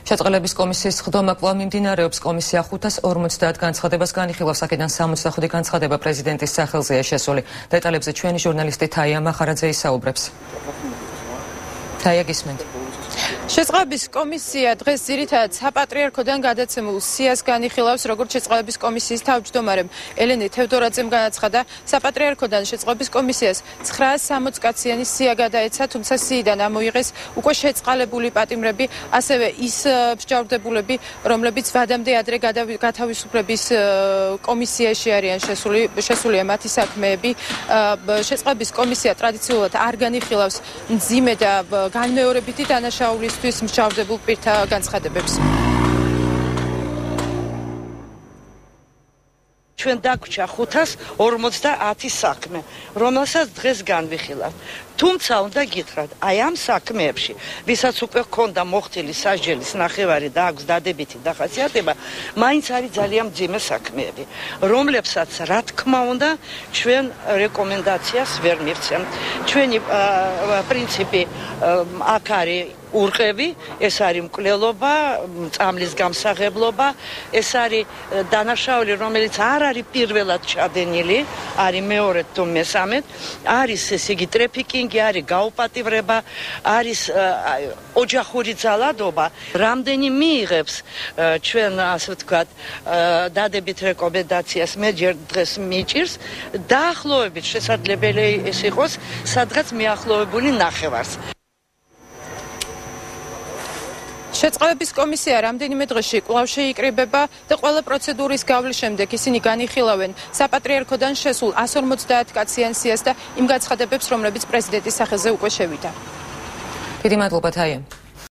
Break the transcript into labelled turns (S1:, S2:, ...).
S1: შეწყალების კომისიის სხდომა კვლავ მიმდინარეობს. კომისია 550 განცხადებას განიხილავს, აქედან 65 განცხადება პრეზიდენტის სახელზეა შესული. დეტალებზე ჩვენი ჟურნალისტი თაია მახარაძე ისაუბრებს. თაია, გისმენთ.
S2: შეწყალების კომისია დღეს ძირითადად საპატრიარქოდან გადაცემულ სიას განიხილავს, როგორც შეწყალების კომისიის თავმჯდომარემ ელენე თევდორაძემ განაცხადა, საპატრიარქოდან შეწყალების კომისიას 960 კაციანი სია გადაეცა, თუმცა სიიდან ამოიღეს უკვე შეწყალებული პატიმრები, ასევე ის მსჯავრდებულები, რომლებიც ვადამდე ადრე გათავისუფლების კომისიაში არიან შესულია მათი საქმეები. შეწყალების კომისია ტრადიციულად არ განიხილავს მძიმე და განმეორებითი დანაშაულისთვის მსჯავრდებულ პირთა განცხადებებს.
S3: ჩვენ დაგვრჩა 550 საქმე, რომელსაც დღეს განვიხილავთ. თუმცა უნდა გითხრათ, აი ამ საქმეებში, ვისაც უკვე ჰქონდა მოხდილი სასჯელის ნახევარი და აქვს დადებითი დახასიათება, მაინც არის ძალიან მძიმე საქმეები, რომლებსაც რა თქმა უნდა ჩვენ რეკომენდაციას ვერ მივცემთ. ჩვენი პრინციპი აქ არის ურყევი, ეს არის მკვლელობა, წამლის გამსაღებლობა, ეს არის დანაშაული, რომელიც არ არის პირველად ჩადენილი, არის მეორედ თუ მესამედ, არის ესე იგი ტრეფიკინგი, არის გაუპატივრება, არის ოჯახური ძალადობა. რამდენი მიიღებს ჩვენ ასე ვთქვათ დადებით რეკომენდაციას მე ჯერ დღეს მიჭირს, დაახლოებით შესაძლებელი ეს იყოს, სადღაც მიახლოებული ნახევარს.
S2: შეწყალების კომისია რამდენიმე დღეში კვლავ შეიკრიბება და ყველა პროცედურის გავლის შემდეგ ისინი განიხილავენ საპატრიარქოდან შესულ 150 კაციან სიას და იმ განცხადებებს, რომლებიც პრეზიდენტის სახელზე უკვე შევიდა.
S1: დიდი მადლობა თაია.